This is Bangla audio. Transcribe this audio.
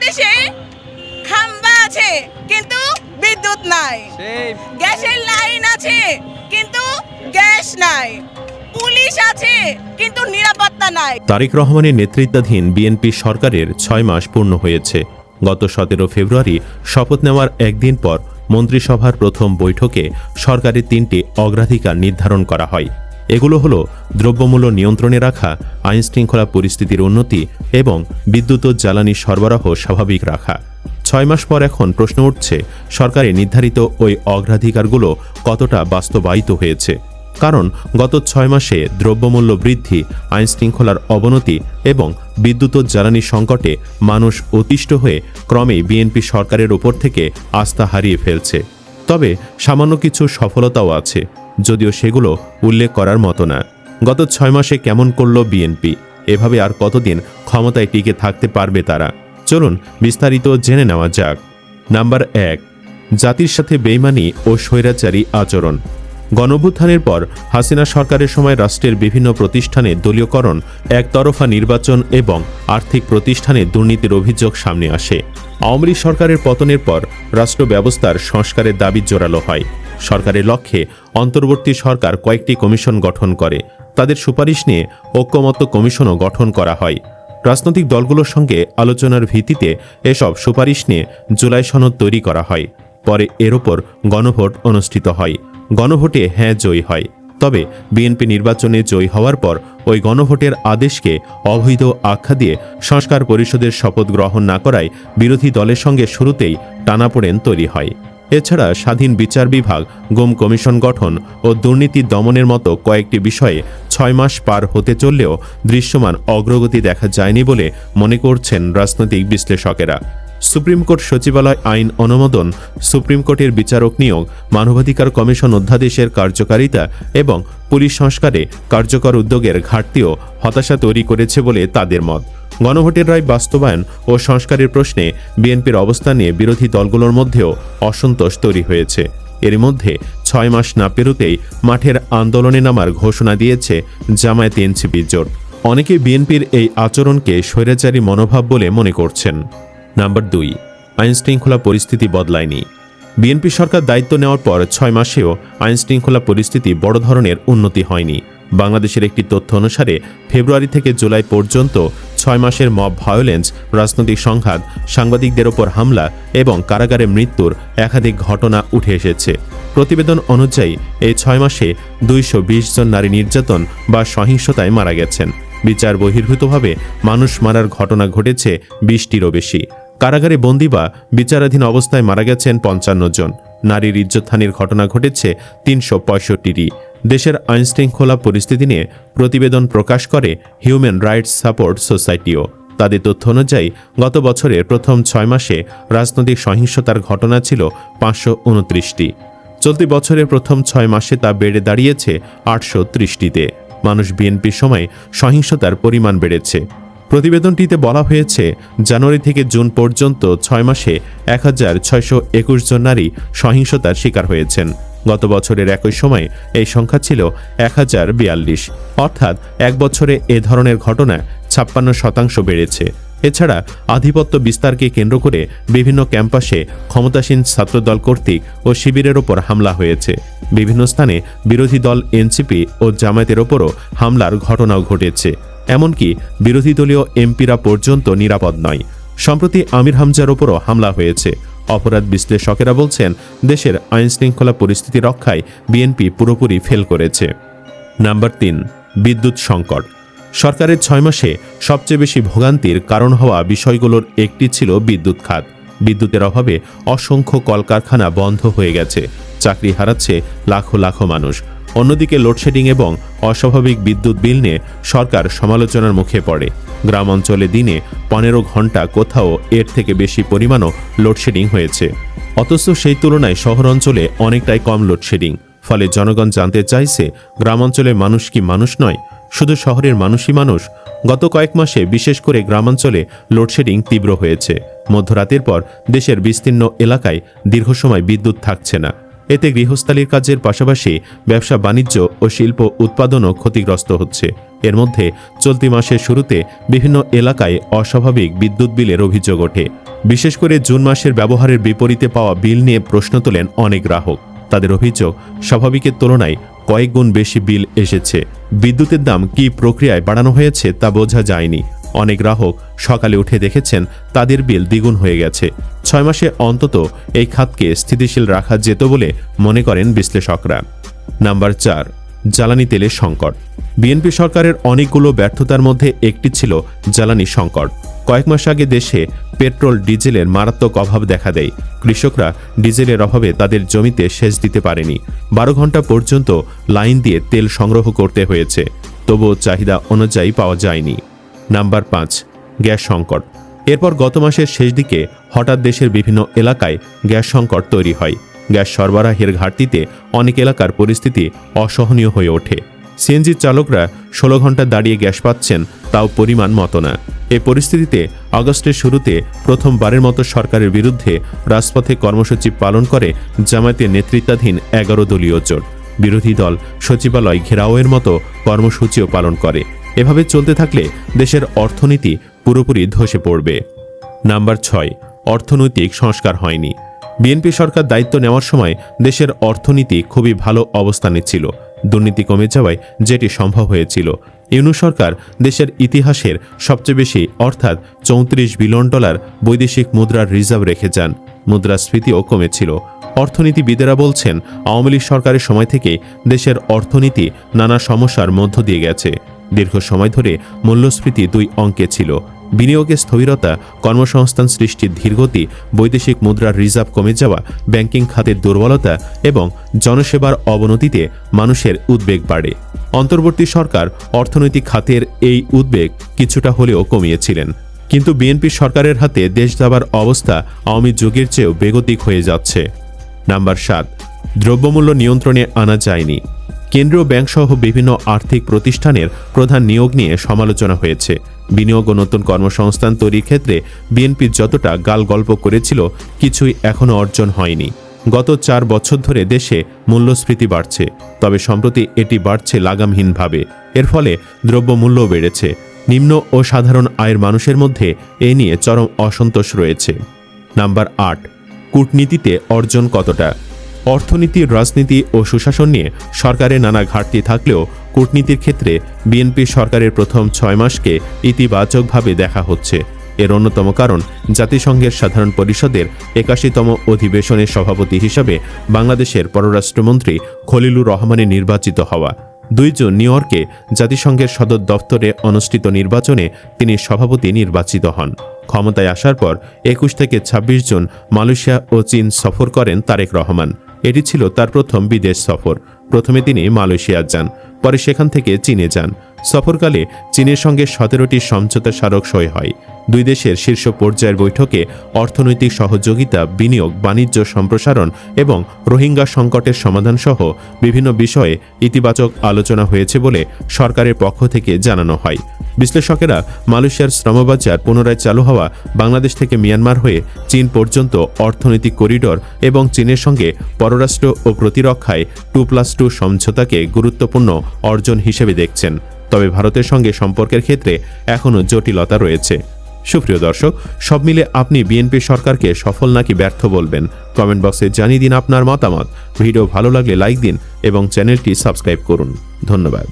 বাংলাদেশে খাম্বা আছে কিন্তু বিদ্যুৎ নাই, গ্যাসের লাইন আছে কিন্তু গ্যাস নাই, পুলিশ আছে কিন্তু নিরাপত্তা নাই। তারেক রহমানের নেতৃত্বাধীন বিএনপি সরকারের 6 মাস পূর্ণ হয়েছে। গত 17 ফেব্রুয়ারি শপথ নেওয়ার একদিন পর মন্ত্রিসভার প্রথম বৈঠকে সরকারের 3টি অগ্রাধিকার নির্ধারণ করা হয়। এগুলো হলো দ্রব্যমূল্য নিয়ন্ত্রণে রাখা, আইনশৃঙ্খলা পরিস্থিতির উন্নতি এবং বিদ্যুৎ ও জ্বালানি সরবরাহ স্বাভাবিক রাখা। 6 মাস পর এখন প্রশ্ন উঠছে, সরকারের নির্ধারিত ওই অগ্রাধিকারগুলো কতটা বাস্তবায়িত হয়েছে। কারণ গত 6 মাসে দ্রব্যমূল্য বৃদ্ধি, আইনশৃঙ্খলার অবনতি এবং বিদ্যুৎ ও জ্বালানি সংকটে মানুষ অতিষ্ঠ হয়ে ক্রমেই বিএনপি সরকারের ওপর থেকে আস্থা হারিয়ে ফেলছে। তবে সামান্য কিছু সফলতাও আছে, যদিও সেগুলো উল্লেখ করার মতো না। গত 6 মাসে কেমন করল বিএনপি? এভাবে আর কতদিন ক্ষমতায় টিকে থাকতে পারবে তারা? চলুন বিস্তারিত জেনে নেওয়া যাক। নাম্বার 1, জাতির সাথে বেইমানি ও স্বৈরাচারী আচরণ। গণঅভ্যুত্থানের পর হাসিনা সরকারের সময় রাষ্ট্রের বিভিন্ন প্রতিষ্ঠানে দলীয়করণ, একতরফা নির্বাচন এবং আর্থিক প্রতিষ্ঠানে দুর্নীতির অভিযোগ সামনে আসে। আওয়ামী লীগ সরকারের পতনের পর রাষ্ট্র ব্যবস্থার সংস্কারের দাবি জোরালো হয়। সরকারের লক্ষ্যে অন্তর্বর্তী সরকার কয়েকটি কমিশন গঠন করে। তাদের সুপারিশ নিয়ে ঐক্যমত্য কমিশনও গঠন করা হয়। রাজনৈতিক দলগুলোর সঙ্গে আলোচনার ভিত্তিতে এসব সুপারিশ নিয়ে জুলাই সনদ তৈরি করা হয়। পরে এর ওপর গণভোট অনুষ্ঠিত হয়। গণভোটে হ্যাঁ জয়ী হয়। তবে বিএনপি নির্বাচনে জয়ী হওয়ার পর ওই গণভোটের আদেশকে অবৈধ আখ্যা দিয়ে সংস্কার পরিষদের শপথ গ্রহণ না করায় বিরোধী দলের সঙ্গে শুরুতেই টানাপোড়েন তৈরি হয়। এছাড়া স্বাধীন বিচার বিভাগ, গুম কমিশন গঠন ও দুর্নীতি দমনের মতো কয়েকটি বিষয়ে 6 মাস পার হতে চললেও দৃশ্যমান অগ্রগতি দেখা যায়নি বলে মনে করছেন রাজনৈতিক বিশ্লেষকেরা। সুপ্রিম কোর্ট সচিবালয় আইন অনুমোদন, সুপ্রিম কোর্টের বিচারক নিয়োগ, মানবাধিকার কমিশন অধ্যাদেশের কার্যকারিতা এবং পুলিশ সংস্কারে কার্যকর উদ্যোগের ঘাটতিও হতাশা তৈরি করেছে বলে তাদের মত। গণভোটের রায় বাস্তবায়ন ও সংস্কারের প্রশ্নে বিএনপির অবস্থান নিয়ে বিরোধী দলগুলোর মধ্যেও অসন্তোষ তৈরি হয়েছে। এর মধ্যে 6 মাস না পেরোতেই মাঠের আন্দোলনে নামার ঘোষণা দিয়েছে জামায়াত এনসিপি জোট। অনেকে বিএনপির এই আচরণকে স্বৈরাচারী মনোভাব বলে মনে করছেন। নাম্বার 2, আইনশৃঙ্খলা পরিস্থিতি বদলায়নি। বিএনপি সরকার দায়িত্ব নেওয়ার পর 6 মাসেও আইনশৃঙ্খলা পরিস্থিতি বড় ধরনের উন্নতি হয়নি। বাংলাদেশের একটি তথ্য অনুসারে ফেব্রুয়ারি থেকে জুলাই পর্যন্ত 6 মাসের মব ভায়োলেন্স, রাজনৈতিক সংঘাত, সাংবাদিকদের ওপর হামলা এবং কারাগারে মৃত্যুর একাধিক ঘটনা উঠে এসেছে। প্রতিবেদন অনুযায়ী এই 6 মাসে 220 জন নারী নির্যাতন বা সহিংসতায় মারা গেছেন। বিচার বহির্ভূতভাবে মানুষ মারার ঘটনা ঘটেছে 20টিরও বেশি। কারাগারে বন্দী বা বিচারাধীন অবস্থায় মারা গেছেন 55 জন। নারীর ইজ্জতহানির ঘটনা ঘটেছে 365টি। দেশের আইনশৃঙ্খলা পরিস্থিতি নিয়ে প্রতিবেদন প্রকাশ করে হিউম্যান রাইটস সাপোর্ট সোসাইটিও। তাদের তথ্য অনুযায়ী গত বছরের প্রথম 6 মাসে রাজনৈতিক সহিংসতার ঘটনা ছিল 529টি। চলতি বছরের প্রথম 6 মাসে তা বেড়ে দাঁড়িয়েছে 830টিতে। মানুষ বিএনপির সময় সহিংসতার পরিমাণ বেড়েছে। প্রতিবেদনটিতে বলা হয়েছে, জানুয়ারি থেকে জুন পর্যন্ত 6 মাসে 1621 জন নারী সহিংসতার শিকার হয়েছেন। গত বছরের একই সময়ে এই সংখ্যা ছিল 1042, অর্থাৎ এক বছরে এ ধরনের ঘটনা 56% বেড়েছে। এছাড়া আধিপত্য বিস্তারকে কেন্দ্র করে বিভিন্ন ক্যাম্পাসে ক্ষমতাসীন ছাত্রদল কর্তৃক ও শিবিরের ওপর হামলা হয়েছে। বিভিন্ন স্থানে বিরোধী দল এনসিপি ও জামায়াতের ওপরও হামলার ঘটনাও ঘটেছে। এমনকি বিরোধী দলীয় এমপিরা পর্যন্ত নিরাপদ নয়। সম্প্রতি আমির হামজার ওপরও হামলা হয়েছে। অপরাধ বিশ্লেষকেরা বলছেন, দেশের আইনশৃঙ্খলা পরিস্থিতি রক্ষায় বিএনপি পুরোপুরি ফেল করেছে। নাম্বার 3, বিদ্যুৎ সংকট। সরকারের 6 মাসে সবচেয়ে বেশি ভোগান্তির কারণ হওয়া বিষয়গুলোর একটি ছিল বিদ্যুৎ খাত। বিদ্যুতের অভাবে অসংখ্য কলকারখানা বন্ধ হয়ে গেছে, চাকরি হারাচ্ছে লাখো লাখো মানুষ। অন্যদিকে লোডশেডিং এবং অস্বাভাবিক বিদ্যুৎ বিল নিয়ে সরকার সমালোচনার মুখে পড়ে। গ্রাম অঞ্চলে দিনে 15 ঘন্টা, কোথাও এর থেকে বেশি পরিমাণও লোডশেডিং হয়েছে। অথচ সেই তুলনায় শহর অঞ্চলে অনেকটাই কম লোডশেডিং। ফলে জনগণ জানতে চাইছে, গ্রাম অঞ্চলের মানুষ কি মানুষ নয়, শুধু শহরের মানুষই মানুষ? গত কয়েক মাসে বিশেষ করে গ্রামাঞ্চলে লোডশেডিং তীব্র হয়েছে। মধ্যরাতের পর দেশের বিস্তীর্ণ এলাকায় দীর্ঘ সময় বিদ্যুৎ থাকছে না। এতে গৃহস্থালির কাজের পাশাপাশি ব্যবসা বাণিজ্য ও শিল্প উৎপাদনও ক্ষতিগ্রস্ত হচ্ছে। এর মধ্যে চলতি মাসের শুরুতে বিভিন্ন এলাকায় অস্বাভাবিক বিদ্যুৎ বিলের অভিযোগ ওঠে। বিশেষ করে জুন মাসের ব্যবহারের বিপরীতে পাওয়া বিল নিয়ে প্রশ্ন তোলেন অনেক গ্রাহক। তাদের অভিযোগ, স্বাভাবিকের তুলনায় কয়েক গুণ বেশি বিল এসেছে। বিদ্যুতের দাম কী প্রক্রিয়ায় বাড়ানো হয়েছে তা বোঝা যায়নি। অনেক গ্রাহক সকালে উঠে দেখেছেন তাদের বিল দ্বিগুণ হয়ে গেছে। 6 মাসে অন্তত এই খাতকে স্থিতিশীল রাখা যেত বলে মনে করেন বিশ্লেষকরা। নাম্বার 4, জ্বালানি তেলের সংকট। বিএনপি সরকারের অনেকগুলো ব্যর্থতার মধ্যে একটি ছিল জ্বালানি সংকট। কয়েক মাস আগে দেশে পেট্রোল ডিজেলের মারাত্মক অভাব দেখা দেয়। কৃষকরা ডিজেলের অভাবে তাদের জমিতে সেচ দিতে পারেনি। 12 ঘন্টা পর্যন্ত লাইন দিয়ে তেল সংগ্রহ করতে হয়েছে, তবুও চাহিদা অনুযায়ী পাওয়া যায়নি। নাম্বার 5, গ্যাস সংকট। এরপর গত মাসের শেষ দিকে হঠাৎ দেশের বিভিন্ন এলাকায় গ্যাস সংকট তৈরি হয়। গ্যাস সরবরাহের ঘাটতিতে অনেক এলাকার পরিস্থিতি অসহনীয় হয়ে ওঠে। সিএনজি চালকরা 16 ঘন্টা দাঁড়িয়ে গ্যাস পাচ্ছেন, তাও পরিমাণ মতো না। এই পরিস্থিতিতে আগস্টের শুরুতে প্রথমবারের মতো সরকারের বিরুদ্ধে রাজপথে কর্মসূচি পালন করে জামায়াতের নেতৃত্বাধীন 11 দলীয় জোট। বিরোধী দল সচিবালয় ঘেরাওয়ের মতো কর্মসূচিও পালন করে। এভাবে চলতে থাকলে দেশের অর্থনীতি পুরোপুরি ধসে পড়বে। নাম্বার 6, অর্থনৈতিক সংস্কার হয়নি। বিএনপি সরকার দায়িত্ব নেওয়ার সময় দেশের অর্থনীতি খুবই ভালো অবস্থানে ছিল। দুর্নীতি কমে যাওয়ায় যেটি সম্ভব হয়েছিল। ইউনূস সরকার দেশের ইতিহাসের সবচেয়ে বেশি অর্থাৎ $34 বিলিয়ন বৈদেশিক মুদ্রার রিজার্ভ রেখে যান। মুদ্রাস্ফীতিও কমেছিল। অর্থনীতিবিদেরা বলছেন, আওয়ামী লীগ সরকারের সময় থেকে দেশের অর্থনীতি নানা সমস্যার মধ্য দিয়ে গেছে। দীর্ঘ সময় ধরে মূল্যস্ফীতি 2 অঙ্কে ছিল। বিনিয়োগের স্থবিরতা, কর্মসংস্থান সৃষ্টির ধীরগতি, বৈদেশিক মুদ্রার রিজার্ভ কমে যাওয়া, ব্যাংকিং খাতের দুর্বলতা এবং জনসেবার অবনতিতে মানুষের উদ্বেগ বাড়ে। অন্তর্বর্তী সরকার অর্থনৈতিক খাতের এই উদ্বেগ কিছুটা হলেও কমিয়েছিলেন, কিন্তু বিএনপি সরকারের হাতে দেশ যাবার অবস্থা আওয়ামী যুগের চেয়েও বেগতিক হয়ে যাচ্ছে। নাম্বার 7, দ্রব্যমূল্য নিয়ন্ত্রণে আনা যায়নি। কেন্দ্রীয় ব্যাংকসহ বিভিন্ন আর্থিক প্রতিষ্ঠানের প্রধান নিয়োগ নিয়ে সমালোচনা হয়েছে। বিনিয়োগ ও নতুন কর্মসংস্থান তৈরির ক্ষেত্রে বিএনপি যতটা গালগল্প করেছিল, কিছুই এখনও অর্জন হয়নি। গত 4 বছর ধরে দেশে মূল্যস্ফীতি বাড়ছে, তবে সম্প্রতি এটি বাড়ছে লাগামহীনভাবে। এর ফলে দ্রব্যমূল্যও বেড়েছে। নিম্ন ও সাধারণ আয়ের মানুষের মধ্যে এ নিয়ে চরম অসন্তোষ রয়েছে। নাম্বার 8, কূটনীতিতে অর্জন কতটা। অর্থনীতি, রাজনীতি ও সুশাসন নিয়ে সরকারের নানা ঘাটতি থাকলেও কূটনীতির ক্ষেত্রে বিএনপি সরকারের প্রথম 6 মাসকে ইতিবাচকভাবে দেখা হচ্ছে। এর অন্যতম কারণ জাতিসংঘের সাধারণ পরিষদের 81তম অধিবেশনের সভাপতি হিসাবে বাংলাদেশের পররাষ্ট্রমন্ত্রী খলিলুর রহমানের নির্বাচিত হওয়া। 2 জুন নিউ ইয়র্কে জাতিসংঘের সদর দফতরে অনুষ্ঠিত নির্বাচনে তিনি সভাপতি নির্বাচিত হন। ক্ষমতায় আসার পর 21 থেকে 26 জুন মালয়েশিয়া ও চীন সফর করেন তারেক রহমান। এটি ছিল তার প্রথম বিদেশ সফর। প্রথমে তিনি মালয়েশিয়া যান, পরে সেখান থেকে চীনে যান। সফরকালে চীনের সঙ্গে 17টি সমঝোতা স্মারক সই হয়। 2 দেশের শীর্ষ পর্যায়ের বৈঠকে অর্থনৈতিক সহযোগিতা, বিনিয়োগ, বাণিজ্য সম্প্রসারণ এবং রোহিঙ্গা সংকটের সমাধান সহ বিভিন্ন বিষয়ে ইতিবাচক আলোচনা হয়েছে বলে সরকারের পক্ষ থেকে জানানো হয়। বিশ্লেষকেরা মালয়েশিয়ার শ্রমবাজার পুনরায় চালু হওয়া, বাংলাদেশ থেকে মিয়ানমার হয়ে চীন পর্যন্ত অর্থনৈতিক করিডোর এবং চীনের সঙ্গে পররাষ্ট্র ও প্রতিরক্ষায় 2+2 সমঝোতাকে গুরুত্বপূর্ণ অর্জন হিসেবে দেখছেন। তবে ভারতের সঙ্গে সম্পর্কের ক্ষেত্রে এখনও জটিলতা রয়েছে। সুপ্রিয় দর্শক, সব মিলে আপনি বিএনপি সরকারকে সফল নাকি ব্যর্থ বলবেন? কমেন্ট বক্সে জানিয়ে দিন আপনার মতামত। ভিডিও ভালো লাগলে লাইক দিন এবং চ্যানেলটি সাবস্ক্রাইব করুন। ধন্যবাদ।